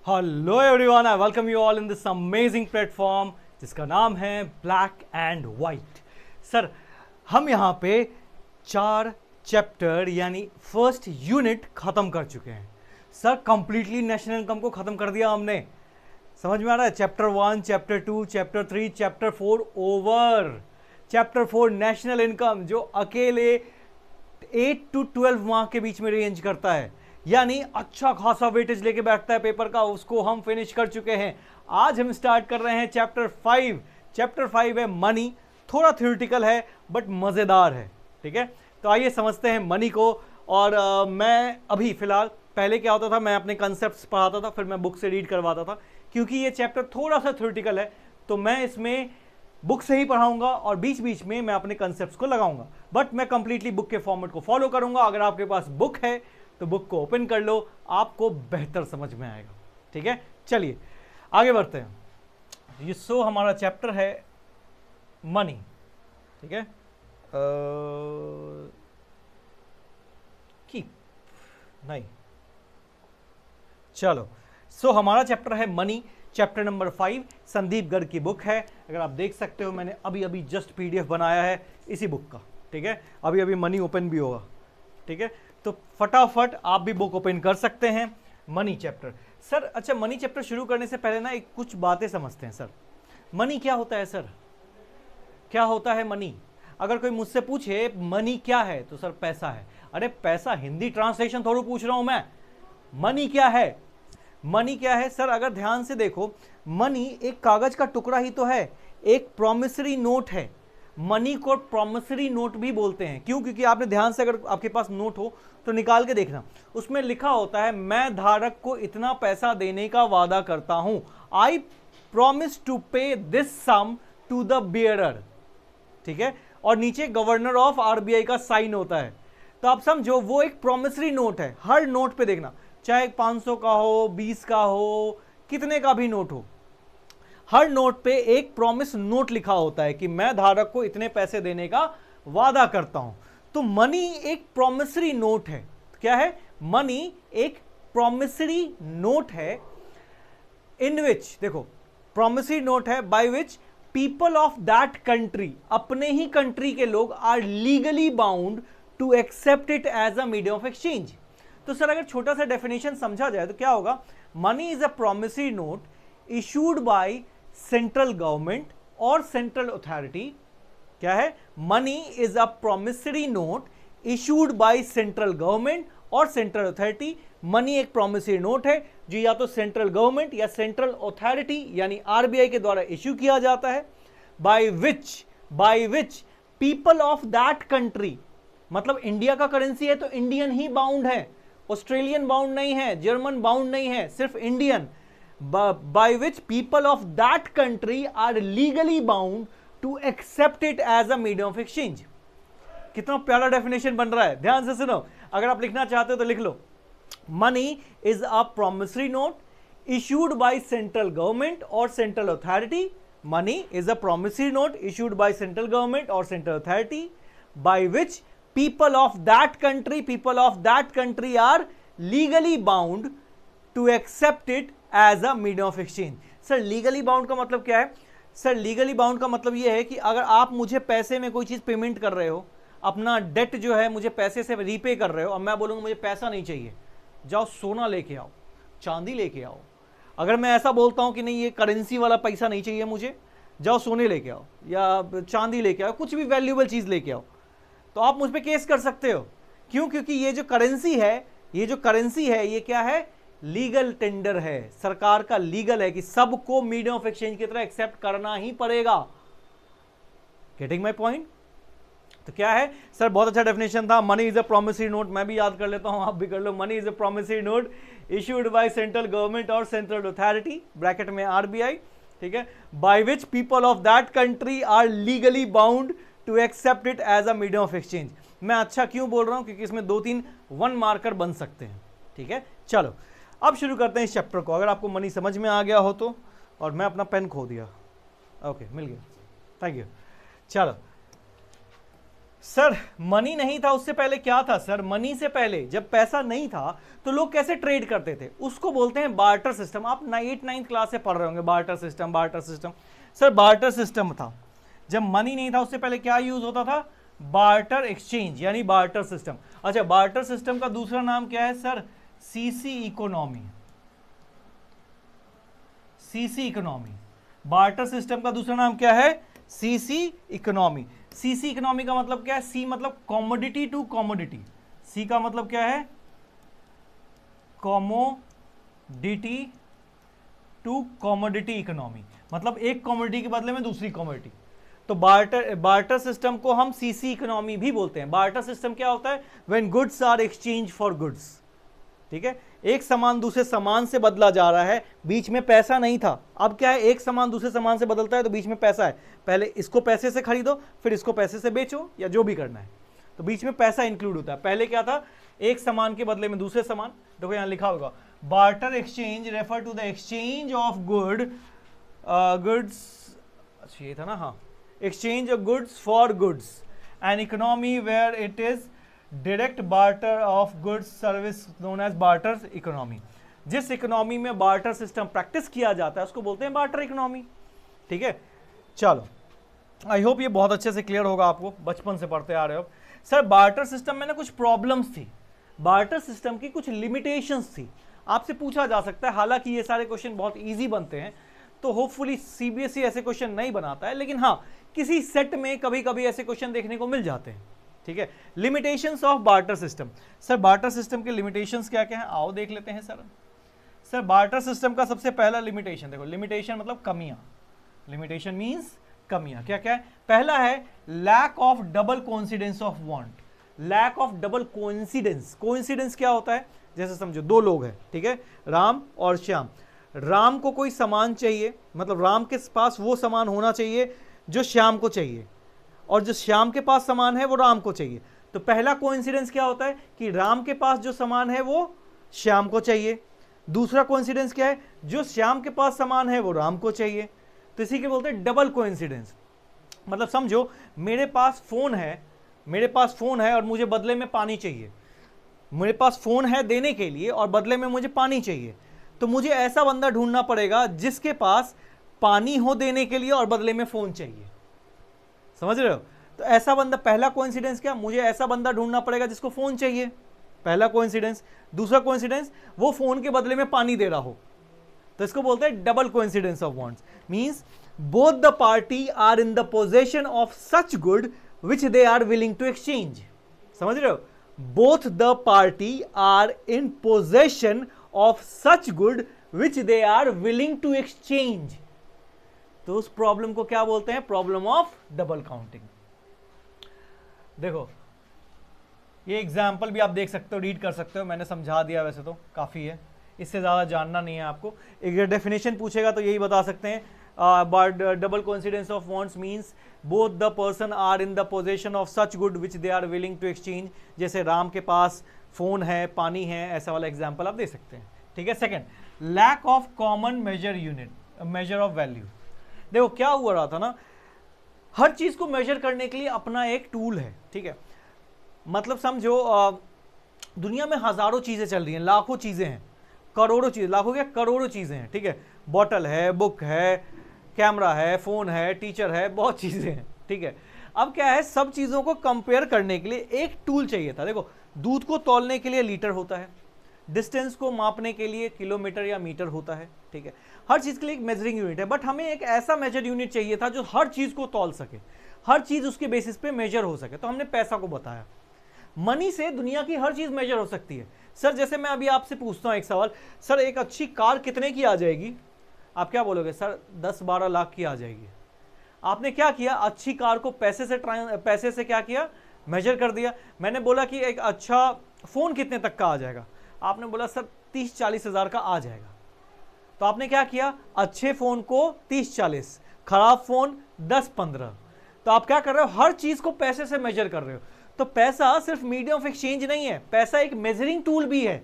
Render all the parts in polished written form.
Hello everyone, I welcome you all in this amazing platform जिसका नाम है black and white. Sir, हम यहाँ पे 4 चैप्टर यानी फर्स्ट यूनिट खत्म कर चुके हैं। सर, कंप्लीटली नेशनल इनकम को खत्म कर दिया हमने। समझ में आ रहा है? Chapter 1, chapter 2, chapter 3, chapter 4 over. Chapter 4 national income, जो अकेले 8 to 12 मार्क के बीच में रेंज करता है, यानी अच्छा खासा वेटेज लेके बैठता है पेपर का, उसको हम फिनिश कर चुके हैं। आज हम स्टार्ट कर रहे हैं चैप्टर 5। चैप्टर 5 है मनी। थोड़ा थ्योरेटिकल है बट मज़ेदार है। ठीक है, तो आइए समझते हैं मनी को। और मैं अभी फिलहाल, पहले क्या होता था, मैं अपने कंसेप्ट्स पढ़ाता था, फिर मैं बुक से रीड करवाता था। क्योंकि ये चैप्टर थोड़ा सा थ्योरेटिकल है तो मैं इसमें बुक से ही पढ़ाऊंगा और बीच बीच में मैं अपने कंसेप्ट्स को लगाऊंगा। बट मैं कंप्लीटली बुक के फॉर्मेट को फॉलो करूंगा। अगर आपके पास बुक है तो बुक को ओपन कर लो, आपको बेहतर समझ में आएगा। ठीक है, चलिए आगे बढ़ते हैं। ये हमारा चैप्टर है मनी। ठीक है, कीप नहीं, चलो। हमारा चैप्टर है money, chapter number 5। Sandeep Garg की बुक है। अगर आप देख सकते हो, मैंने अभी अभी जस्ट पीडीएफ बनाया है इसी बुक का। ठीक है, अभी अभी मनी ओपन भी होगा। ठीक है, तो फटाफट आप भी बुक ओपन कर सकते हैं। Money chapter. सर, अच्छा, मनी चैप्टर शुरू करने से पहले ना एक कुछ बातें समझते हैं। सर, मनी क्या होता है? सर, क्या होता है मनी? अगर कोई मुझसे पूछे मनी क्या है तो सर पैसा है। अरे पैसा हिंदी ट्रांसलेशन थोड़ा पूछ रहा हूं मैं। मनी क्या है? मनी क्या है सर? अगर ध्यान से देखो, मनी एक कागज का टुकड़ा ही तो है, एक प्रॉमिसरी नोट है। मनी को प्रॉमिसरी नोट भी बोलते हैं। क्यों? क्योंकि आपने ध्यान से, अगर आपके पास नोट हो तो निकाल के देखना, उसमें लिखा होता है मैं धारक को इतना पैसा देने का वादा करता हूं। I promise to pay this sum to the bearer. ठीक है, और नीचे गवर्नर ऑफ आरबीआई का साइन होता है। तो आप समझो, वो एक प्रॉमिसरी नोट है। हर नोट पे देखना, चाहे 500 का हो, 20 का हो, कितने का भी नोट हो, हर नोट पे एक प्रॉमिस नोट लिखा होता है कि मैं धारक को इतने पैसे देने का वादा करता हूं। तो मनी एक प्रॉमिसरी नोट है। क्या है? मनी एक प्रॉमिसरी नोट है, इन विच, देखो, प्रॉमिसरी नोट है by which people of that country, अपने ही कंट्री के लोग, are legally bound to accept it as a medium of exchange. तो सर, अगर छोटा सा डेफिनेशन समझा जाए तो क्या होगा? Money is a promissory note issued by central government और सेंट्रल अथॉरिटी। क्या है? Money is a promissory note issued by central government और सेंट्रल अथॉरिटी। मनी एक प्रॉमिसरी नोट है जो या तो सेंट्रल गवर्नमेंट या सेंट्रल अथॉरिटी यानी आरबीआई के द्वारा इश्यू किया जाता है। By which people of that country, मतलब इंडिया का करेंसी है तो इंडियन ही बाउंड है, ऑस्ट्रेलियन बाउंड नहीं है, जर्मन बाउंड नहीं है, सिर्फ Indian. By which people of that country are legally bound to accept it as a medium of exchange. कितना प्यारा डेफिनेशन बन रहा है, ध्यान से सुनो। अगर आप लिखना चाहते हो तो लिख लो, money is a promissory note issued by central government और central authority. Money is a promissory note issued by central government और central authority, by which people of that country are legally bound to accept it as a medium of exchange। Sir, legally bound का मतलब क्या है? Sir, legally bound का मतलब यह है कि अगर आप मुझे पैसे में कोई चीज पेमेंट कर रहे हो, अपना डेट जो है मुझे पैसे से रीपे कर रहे हो, और मैं बोलूंगा मुझे पैसा नहीं चाहिए, जाओ सोना लेके आओ, चांदी लेके आओ। अगर मैं ऐसा बोलता हूं कि नहीं, ये करेंसी वाला पैसा नहीं चाहिए मुझे, जाओ सोने लेके आओ या चांदी लेके आओ, कुछ भी वैल्यूएबल चीज लेके आओ, तो आप मुझ पे केस कर सकते हो। क्यों? क्योंकि ये जो करेंसी है, ये क्या है? लीगल टेंडर है, सरकार का लीगल है कि सबको मीडियम ऑफ एक्सचेंज की तरह एक्सेप्ट करना ही पड़ेगा। Getting my point? तो क्या है सर? बहुत अच्छा डेफिनेशन था। Money is a promissory note, मैं भी याद कर लेता हूं, आप भी कर लो। Money is a promissory note issued by central government और सेंट्रल अथॉरिटी, ब्रैकेट में आरबीआई। ठीक है, by which people of that country are legally bound to accept it as a medium of exchange. मैं अच्छा क्यों बोल रहा हूं? क्योंकि इसमें 2-3 वन मार्कर बन सकते हैं। ठीक है, चलो अब शुरू करते हैं इस चैप्टर को। अगर आपको मनी समझ में आ गया हो तो, और मैं अपना पेन खो दिया, ओके, मिल गया, थैंक यू। चलो सर मनी नहीं था उससे पहले क्या था सर? मनी से पहले जब पैसा नहीं था तो लोग कैसे ट्रेड करते थे? उसको बोलते हैं बार्टर सिस्टम। आप 8th-9th क्लास से पढ़ रहे होंगे barter system, barter system. Sir barter system था जब मनी नहीं था, उससे पहले क्या यूज होता था? बार्टर एक्सचेंज यानी बार्टर सिस्टम। अच्छा, बार्टर सिस्टम का दूसरा नाम क्या है sir? CC economy. CC economy, barter system का दूसरा नाम क्या है? CC economy. सीसी इकोनॉमी का मतलब क्या है? सी मतलब कॉमोडिटी टू कॉमोडिटी। सी का मतलब क्या है? कॉमोडिटी टू कॉमोडिटी इकोनॉमी, मतलब एक कॉमोडिटी के बदले में दूसरी कॉमोडिटी। तो बार्टर सिस्टम को हम सीसी इकोनॉमी भी बोलते हैं। बार्टर सिस्टम क्या होता है? When goods are exchange for goods. ठीक है, एक सामान दूसरे सामान से बदला जा रहा है, बीच में पैसा नहीं था। अब क्या है? एक सामान दूसरे सामान से बदलता है तो बीच में पैसा है। पहले इसको पैसे से खरीदो, फिर इसको पैसे से बेचो, या जो भी करना है, तो बीच में पैसा इंक्लूड होता है। पहले क्या था? एक सामान के बदले में दूसरे सामान। देखो यहां लिखा होगा, barter exchange refer to the exchange of goods. अच्छा ये था ना, हाँ, exchange of goods for goods, an economy where it is direct barter of goods service known as barter economy। जिस इकोनॉमी में बार्टर सिस्टम प्रैक्टिस किया जाता है उसको बोलते हैं बार्टर इकोनॉमी। ठीक है, चलो आई होप ये बहुत अच्छे से क्लियर होगा आपको, बचपन से पढ़ते आ रहे हो। सर बार्टर सिस्टम में ना कुछ प्रॉब्लम्स थी, बार्टर सिस्टम की कुछ लिमिटेशंस थी। आपसे पूछा जा सकता है, हालांकि ये सारे क्वेश्चन बहुत ईजी बनते हैं, तो होपफुली सीबीएसई ऐसे क्वेश्चन नहीं बनाता है, लेकिन हाँ किसी सेट में कभी कभी ऐसे क्वेश्चन देखने को मिल जाते हैं। ठीक है, limitations of barter system. Sir barter system के लिमिटेशंस क्या क्या हैं, आओ देख लेते हैं सर। सर बार्टर सिस्टम का सबसे पहला लिमिटेशन देखो, लिमिटेशन मतलब कमियां, लिमिटेशन मींस कमियां। क्या क्या है? पहला है lack of double coincidence of want. Lack of double coincidence. Coincidence क्या होता है? जैसे समझो दो लोग हैं, ठीक है, राम और श्याम। राम को कोई सामान चाहिए, मतलब राम के पास वो सामान होना चाहिए जो श्याम को चाहिए, और जो श्याम के पास सामान है वो राम को चाहिए। तो पहला कोइंसिडेंस क्या होता है कि राम के पास जो सामान है वो श्याम को चाहिए। दूसरा कोइंसिडेंस क्या है? जो श्याम के पास सामान है वो राम को चाहिए। तो इसी के बोलते हैं डबल कोइंसिडेंस। मतलब समझो मेरे पास फोन है और मुझे बदले में पानी चाहिए। मेरे पास फोन है देने के लिए और बदले में मुझे पानी चाहिए, तो मुझे ऐसा बंदा ढूंढना पड़ेगा जिसके पास पानी हो देने के लिए और बदले में फोन चाहिए। समझ रहे हो? तो ऐसा बंदा, पहला कोइंसिडेंस क्या? मुझे ऐसा बंदा ढूंढना पड़ेगा जिसको फोन चाहिए, पहला कोइंसिडेंस। दूसरा कोइंसिडेंस, वो फोन के बदले में पानी दे रहा हो, तो इसको बोलते हैं double coincidence of wants. Means both the party are in the possession of such good which they are willing to exchange. समझ रहे हो? Both the party are in possession of such good which they are willing to exchange. तो उस problem को क्या बोलते हैं? Problem of double counting. देखो ये एग्जाम्पल भी आप देख सकते हो, रीड कर सकते हो, मैंने समझा दिया, वैसे तो काफ़ी है, इससे ज़्यादा जानना नहीं है आपको। एक डेफिनेशन पूछेगा तो यही बता सकते हैं, double coincidence of wants means both the person are in the possession of such good which they are willing to exchange. जैसे राम के पास फोन है, पानी है, ऐसा वाला एग्जाम्पल आप दे सकते हैं। ठीक है। Second, lack of common measure unit, measure of value. देखो क्या हुआ रहा था ना, हर चीज को मेजर करने के लिए अपना एक टूल है। ठीक है, मतलब समझो दुनिया में हजारों चीजें चल रही हैं, लाखों चीजें हैं, करोड़ों चीजें, लाखों क्या करोड़ों चीजें हैं। ठीक है, बॉटल है, बुक है, कैमरा है, फोन है, टीचर है, बहुत चीजें हैं। ठीक है, अब क्या है, सब चीजों को कंपेयर करने के लिए एक टूल चाहिए था। देखो दूध को तौलने के लिए लीटर होता है, डिस्टेंस को मापने के लिए किलोमीटर या मीटर होता है। ठीक है, हर चीज के लिए एक मेजरिंग यूनिट है, बट हमें एक ऐसा मेजर यूनिट चाहिए था जो हर चीज को तौल सके, हर चीज उसके बेसिस पे मेजर हो सके। तो हमने पैसा को बताया। मनी से दुनिया की हर चीज मेजर हो सकती है। सर जैसे मैं अभी आपसे पूछता हूं एक सवाल, सर एक अच्छी कार कितने की आ जाएगी? आप क्या बोलोगे? सर 10-12 लाख की आ जाएगी। आपने क्या किया, अच्छी कार को पैसे से क्या किया, मेजर कर दिया। मैंने बोला कि एक अच्छा फोन कितने तक का आ जाएगा? आपने बोला सर 30-40 हजार का आ जाएगा। तो आपने क्या किया, अच्छे फोन को 30-40, खराब फोन 10-15। तो आप क्या कर रहे हो, हर चीज को पैसे से मेजर कर रहे हो। तो पैसा सिर्फ मीडियम ऑफ एक्सचेंज नहीं है, पैसा एक मेजरिंग टूल भी है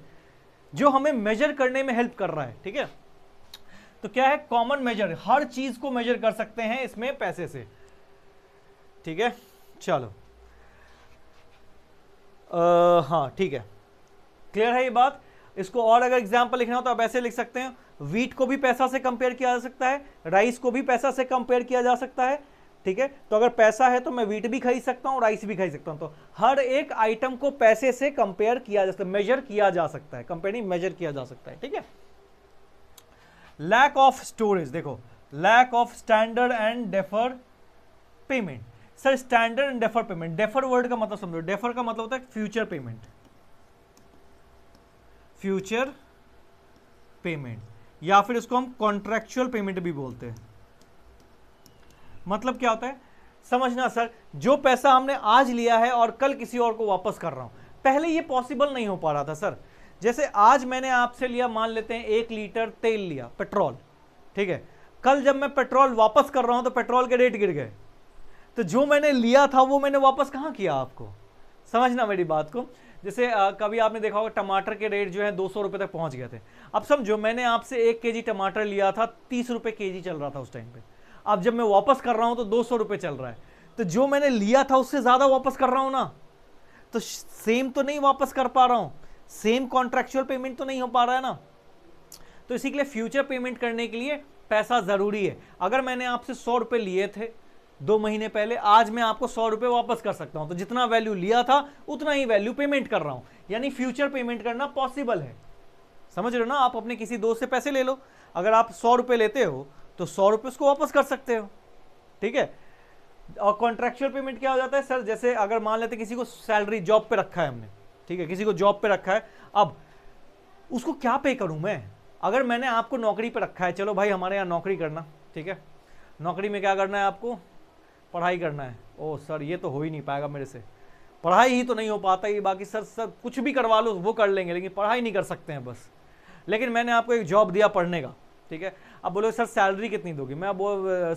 जो हमें मेजर करने में हेल्प कर रहा है। ठीक है, तो क्या है, कॉमन मेजर, हर चीज को मेजर कर सकते हैं इसमें पैसे से। ठीक है, चलो हाँ ठीक है, क्लियर है ये बात। इसको और अगर एग्जाम्पल लिखना हो तो आप ऐसे लिख सकते हैं, वीट को भी पैसा से कंपेयर किया जा सकता है, राइस को भी पैसा से कंपेयर किया जा सकता है, ठीक है। तो अगर पैसा है तो मैं वीट भी खरीद सकता हूं, राइस भी खरीद सकता हूं। तो हर एक आइटम को पैसे से कंपेयर किया जा सकता है, मेजर किया जा सकता है, कंपेयर नहीं मेजर किया जा सकता है, ठीक है। लैक ऑफ स्टोरेज, देखो lack of standard and defer payment. Sir standard and defer payment, defer word का मतलब समझो, डेफर का मतलब होता है फ्यूचर पेमेंट, फ्यूचर पेमेंट, या फिर इसको हम कॉन्ट्रैक्चुअल पेमेंट भी बोलते हैं। मतलब क्या होता है समझना सर, जो पैसा हमने आज लिया है और कल किसी और को वापस कर रहा हूं, पहले ये पॉसिबल नहीं हो पा रहा था सर। जैसे आज मैंने आपसे लिया, मान लेते हैं 1 लीटर तेल लिया, पेट्रोल, ठीक है। कल जब मैं पेट्रोल वापस कर रहा हूं तो पेट्रोल के रेट गिर गए, तो जो मैंने लिया था वो मैंने वापस कहां किया, आपको समझना मेरी बात को। जैसे कभी आपने देखा होगा टमाटर के रेट जो है 200 रुपए तक पहुंच गए थे। अब समझो मैंने आपसे 1 केजी टमाटर लिया था, 30 रुपए केजी चल रहा था उस टाइम पे। अब जब मैं वापस कर रहा हूं तो 200 रुपए चल रहा है, तो जो मैंने लिया था उससे ज्यादा वापस कर रहा हूं ना, तो सेम तो नहीं वापस कर पा रहा हूं, सेम कॉन्ट्रैक्चुअल पेमेंट तो नहीं हो पा रहा है ना। तो इसी के लिए फ्यूचर पेमेंट करने के लिए पैसा जरूरी है। अगर मैंने आपसे 100 रुपए लिए थे 2 महीने पहले, आज मैं आपको 100 रुपए वापस कर सकता हूं, तो जितना वैल्यू लिया था उतना ही वैल्यू पेमेंट कर रहा हूं, यानी फ्यूचर पेमेंट करना पॉसिबल है। समझ रहे हो ना। आप अपने किसी दोस्त से पैसे ले लो, अगर आप 100 रुपए लेते हो तो 100 रुपए उसको वापस कर सकते हो, ठीक है। और कॉन्ट्रैक्चुअल पेमेंट क्या हो जाता है सर, जैसे अगर मान लेते किसी को सैलरी जॉब पे रखा है हमने, ठीक है, किसी को जॉब पे रखा है, अब उसको क्या पे करूं मैं। अगर मैंने आपको नौकरी पे रखा है, चलो भाई हमारे यहाँ नौकरी करना, ठीक है, नौकरी में क्या करना है आपको, पढ़ाई करना है। ओ सर ये तो हो ही नहीं पाएगा मेरे से, पढ़ाई ही तो नहीं हो पाता, ये बाकी सर कुछ भी करवा लो वो कर लेंगे, लेकिन पढ़ाई नहीं कर सकते हैं बस। लेकिन मैंने आपको एक जॉब दिया पढ़ने का, ठीक है। अब बोलो सर सैलरी कितनी दोगे, मैं अब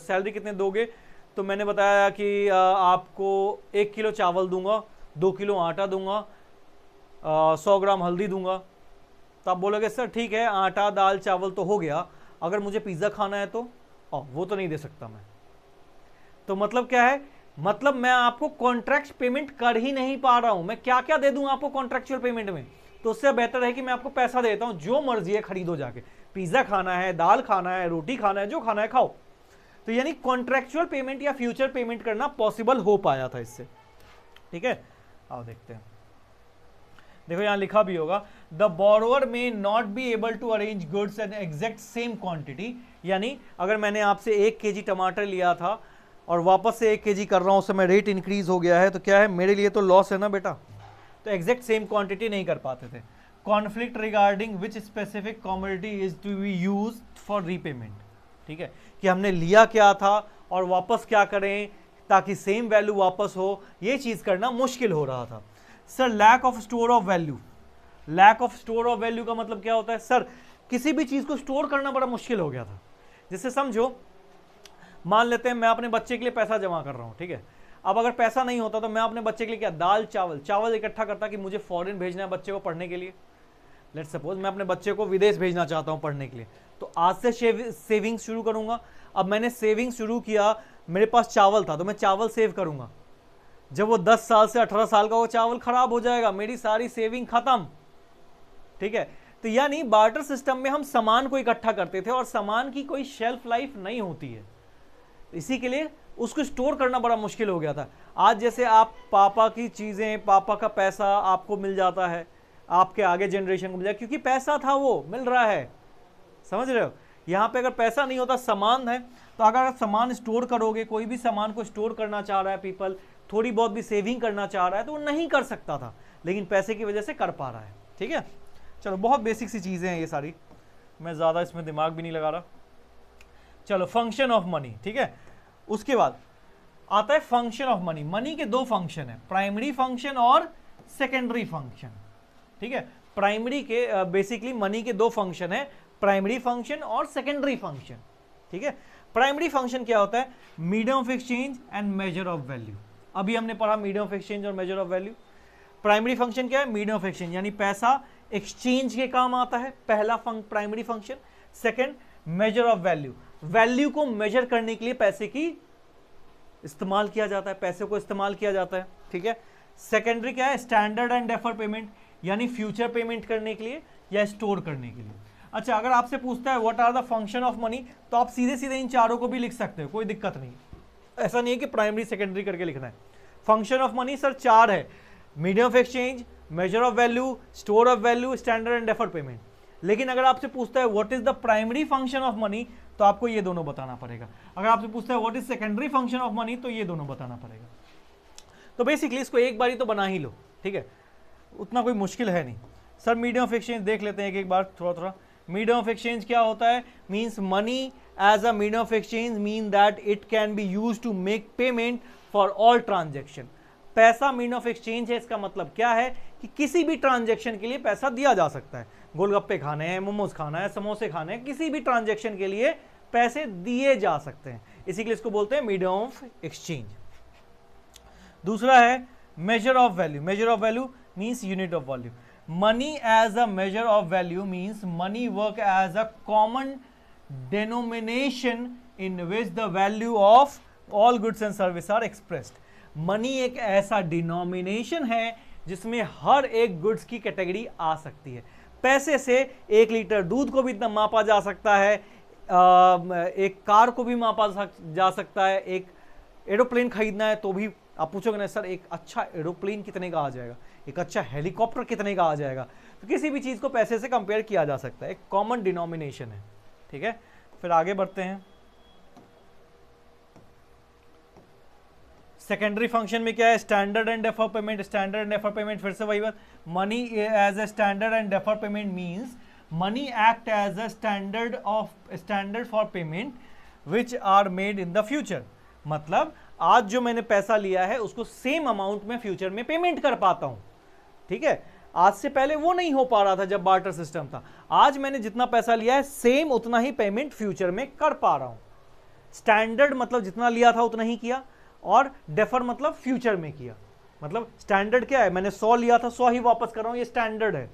सैलरी कितने दोगे, तो मैंने बताया कि आपको 1 किलो चावल दूंगा, 2 किलो आटा दूंगा, 100 ग्राम हल्दी दूंगा। तो आप बोलोगे सर ठीक है आटा दाल चावल तो हो गया, अगर मुझे पिज्ज़ा खाना है तो वो तो नहीं दे सकता मैं। तो मतलब क्या है, मतलब मैं आपको कॉन्ट्रैक्ट पेमेंट कर ही नहीं पा रहा हूं। मैं क्या क्या दे दूं आपको कॉन्ट्रैक्चुअल पेमेंट में, तो उससे बेहतर है कि मैं आपको पैसा देता हूं, जो मर्जी है खरीदो जाके, पिज्जा खाना है, दाल खाना है, रोटी खाना है, जो खाना है खाओ। तो यानी कॉन्ट्रैक्चुअल पेमेंट या फ्यूचर पेमेंट करना पॉसिबल हो पाया था इससे, ठीक है। आओ देखते हैं, देखो यहां लिखा भी होगा, the borrower may not be able to arrange goods and exact same quantity. यानी अगर मैंने आपसे 1 केजी टमाटर लिया था और वापस से 1 केजी कर रहा हूं, उस समय रेट इंक्रीज हो गया है, तो क्या है मेरे लिए तो लॉस है ना बेटा। तो एग्जैक्ट सेम क्वांटिटी नहीं कर पाते थे। Conflict regarding which specific commodity is to be use for repayment, ठीक है, कि हमने लिया क्या था और वापस क्या करें ताकि सेम वैल्यू वापस हो, ये चीज करना मुश्किल हो रहा था। Sir lack of store of value, lack of store of value का मतलब क्या होता है सर, किसी भी चीज को स्टोर करना बड़ा मुश्किल हो गया था। जैसे समझो मान लेते हैं मैं अपने बच्चे के लिए पैसा जमा कर रहा हूं, ठीक है। अब अगर पैसा नहीं होता तो मैं अपने बच्चे के लिए क्या दाल चावल इकट्ठा करता कि मुझे फॉरेन भेजना है बच्चे को पढ़ने के लिए। लेट्स सपोज मैं अपने बच्चे को विदेश भेजना चाहता हूं पढ़ने के लिए, तो आज से सेविंग शुरू करूंगा। अब मैंने सेविंग शुरू किया, मेरे पास चावल था तो मैं चावल सेव करूंगा, जब वो 10 साल से 18 साल का वो चावल खराब हो जाएगा, मेरी सारी सेविंग खत्म, ठीक है। तो यानी बार्टर सिस्टम में हम सामान को इकट्ठा करते थे और सामान की कोई शेल्फ लाइफ नहीं होती है, इसी के लिए उसको स्टोर करना बड़ा मुश्किल हो गया था। आज जैसे आप पापा की चीजें, पापा का पैसा आपको मिल जाता है, आपके आगे जनरेशन को मिल जाए, क्योंकि पैसा था वो मिल रहा है, समझ रहे हो। यहाँ पे अगर पैसा नहीं होता सामान है, तो अगर आप सामान स्टोर करोगे, कोई भी सामान को स्टोर करना चाह रहा है पीपल, थोड़ी बहुत भी सेविंग करना चाह रहा है तो वो नहीं कर सकता था, लेकिन पैसे की वजह से कर पा रहा है, ठीक है। चलो बहुत बेसिक सी चीजें हैं ये सारी, मैं ज्यादा इसमें दिमाग भी नहीं लगा रहा। चलो फंक्शन ऑफ मनी, ठीक है। उसके बाद आता है फंक्शन ऑफ मनी। मनी के 2 फंक्शन है, प्राइमरी फंक्शन और सेकेंडरी फंक्शन, ठीक है। प्राइमरी के बेसिकली मनी के 2 फंक्शन है, प्राइमरी फंक्शन और सेकेंडरी फंक्शन, ठीक है। प्राइमरी फंक्शन क्या होता है, medium of exchange and major of value. अभी हमने पढ़ा मीडियम ऑफ एक्सचेंज और major of value. Primary function क्या है, मीडियम ऑफ एक्सचेंज, यानी पैसा एक्सचेंज के काम आता है, पहला primary function. Second major of value, value को मेजर करने के लिए पैसे की इस्तेमाल किया जाता है, पैसे को इस्तेमाल किया जाता है, ठीक है। सेकेंडरी क्या है, स्टैंडर्ड एंड डेफर पेमेंट, यानी फ्यूचर पेमेंट करने के लिए या स्टोर करने के लिए। अच्छा, अगर आपसे पूछता है what are the function of money, तो आप सीधे सीधे इन चारों को भी लिख सकते हो, कोई दिक्कत नहीं। ऐसा नहीं है कि प्राइमरी सेकेंडरी करके लिखना है। फंक्शन ऑफ मनी सर 4 है, medium of exchange, major of value, store of value, standard and defer payment. लेकिन अगर आपसे पूछता है what is the primary function of money, तो आपको ये दोनों बताना पड़ेगा। अगर आपसे पूछता है what is secondary function of money, तो ये दोनों बताना पड़ेगा। तो बेसिकली इसको एक बारी तो बना ही लो, ठीक है, उतना कोई मुश्किल है नहीं। सर मीडियम ऑफ एक्सचेंज देख लेते हैं एक बार थोड़ा थोड़ा। मीडियम ऑफ एक्सचेंज क्या होता है, means money as a medium of exchange mean that it can be use to make payment for all transaction. पैसा मीडियम ऑफ एक्सचेंज है, इसका मतलब क्या है कि किसी भी ट्रांजेक्शन के लिए पैसा दिया जा सकता है। गोलगप्पे खाने हैं, मोमोज खाना है, समोसे खाने हैं, किसी भी ट्रांजेक्शन के लिए पैसे दिए जा सकते हैं, इसी के लिए इसको बोलते हैं मीडियम ऑफ एक्सचेंज। दूसरा है measure of value. Measure of value means unit of value. Money as a measure of value means money work as a common denomination in which the value of all goods and service are expressed. Money एक ऐसा denomination है जिसमें हर एक goods की category आ सकती है। पैसे से 1 लीटर दूध को भी इतना मापा जा सकता है, एक कार को भी मापा जा सकता है, एक एरोप्लेन खरीदना है तो भी आप पूछोगे ना सर एक अच्छा एरोप्लेन कितने का आ जाएगा, एक अच्छा हेलीकॉप्टर कितने का आ जाएगा। तो किसी भी चीज़ को पैसे से कंपेयर किया जा सकता है, एक कॉमन डिनोमिनेशन है, ठीक है। फिर आगे बढ़ते हैं। सेकेंडरी फंक्शन में क्या है, standard and defer payment. Standard and defer payment फिर से वही बात, money as a standard and defer payment means money act as a standard for payment which are made in the future. मतलब आज जो मैंने पैसा लिया है उसको सेम अमाउंट में फ्यूचर में पेमेंट कर पाता हूं, ठीक है। आज से पहले वो नहीं हो पा रहा था जब बार्टर सिस्टम था। आज मैंने जितना पैसा लिया है सेम उतना ही पेमेंट फ्यूचर में कर पा रहा हूं। स्टैंडर्ड मतलब जितना लिया था उतना ही किया, और डेफर मतलब फ्यूचर में किया। मतलब स्टैंडर्ड क्या है, मैंने 100 लिया था 100 ही वापस कर रहा हूं, ये स्टैंडर्ड है।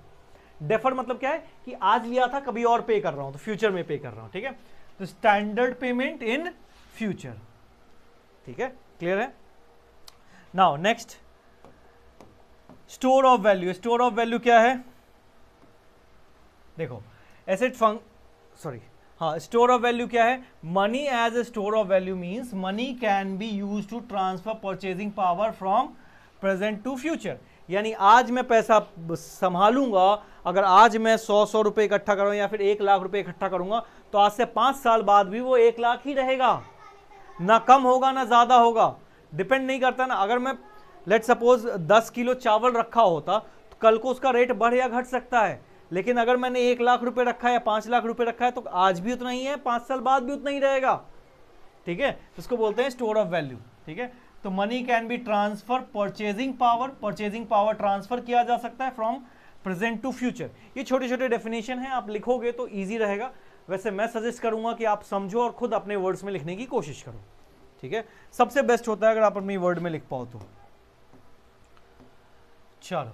डेफर मतलब क्या है कि आज लिया था कभी और पे कर रहा हूं, तो फ्यूचर में पे कर रहा हूं, ठीक है। तो स्टैंडर्ड पेमेंट इन फ्यूचर, ठीक है, क्लियर है। Now next, store of value. Store of value क्या है, देखो एसेट हाँ, स्टोर ऑफ वैल्यू क्या है, money as a store of value means money can be use to transfer purchasing power from present to future. यानी आज मैं पैसा संभालूंगा, अगर आज मैं 100 रुपए इकट्ठा करूँ या फिर 1 लाख रुपए इकट्ठा करूंगा, तो आज से 5 साल बाद भी वो 1 लाख ही रहेगा, ना कम होगा ना ज्यादा होगा, डिपेंड नहीं करता ना। अगर मैं लेट सपोज 10 किलो चावल रखा होता तो कल को उसका रेट बढ़ या घट सकता है, लेकिन अगर मैंने 1 लाख रुपए रखा है या 5 लाख रुपए रखा है तो आज भी उतना ही है, 5 साल बाद भी उतना ही रहेगा, ठीक है। इसको बोलते हैं स्टोर ऑफ वैल्यू, ठीक है। तो money can B transfer purchasing power transfer किया जा सकता है फ्रॉम प्रेजेंट टू फ्यूचर। ये छोटे छोटे डेफिनेशन है, आप लिखोगे तो ईजी रहेगा। वैसे मैं सजेस्ट करूंगा कि आप समझो और खुद अपने वर्ड्स में लिखने की कोशिश करो, ठीक है। सबसे बेस्ट होता है अगर आप अपनी वर्ड में लिख पाओ तो। चलो,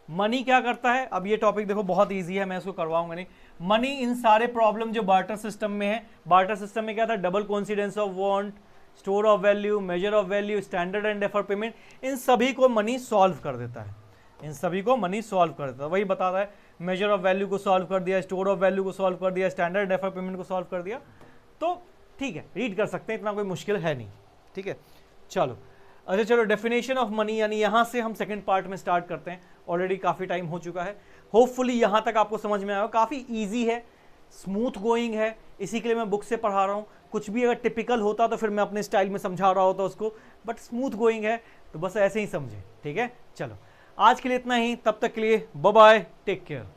मनी क्या करता है, अब ये टॉपिक देखो बहुत इजी है, मैं इसको करवाऊंगा नहीं। मनी इन सारे प्रॉब्लम जो बार्टर सिस्टम में है, बार्टर सिस्टम में क्या था, double coincidence of want, store of value, measure of value, standard and defer payment, इन सभी को मनी सॉल्व कर देता है। इन सभी को मनी सॉल्व कर देता है, वही बता रहा है, मेजर ऑफ वैल्यू को सॉल्व कर दिया, स्टोर ऑफ वैल्यू को सॉल्व कर दिया, स्टैंडर्ड डेफर पेमेंट को सॉल्व कर दिया। तो ठीक है, रीड कर सकते हैं, इतना कोई मुश्किल है नहीं, ठीक है। चलो अच्छा, चलो डेफिनेशन ऑफ मनी, यानी यहां से हम सेकंड पार्ट में स्टार्ट करते हैं। ऑलरेडी काफ़ी टाइम हो चुका है, होपफुली यहां तक आपको समझ में आया, काफ़ी इजी है, स्मूथ गोइंग है, इसी के लिए मैं बुक से पढ़ा रहा हूँ। कुछ भी अगर टिपिकल होता तो फिर मैं अपने स्टाइल में समझा रहा होता उसको, बट स्मूथ गोइंग है तो बस ऐसे ही समझे, ठीक है। चलो आज के लिए इतना ही, तब तक के लिए बाय बाय, टेक केयर।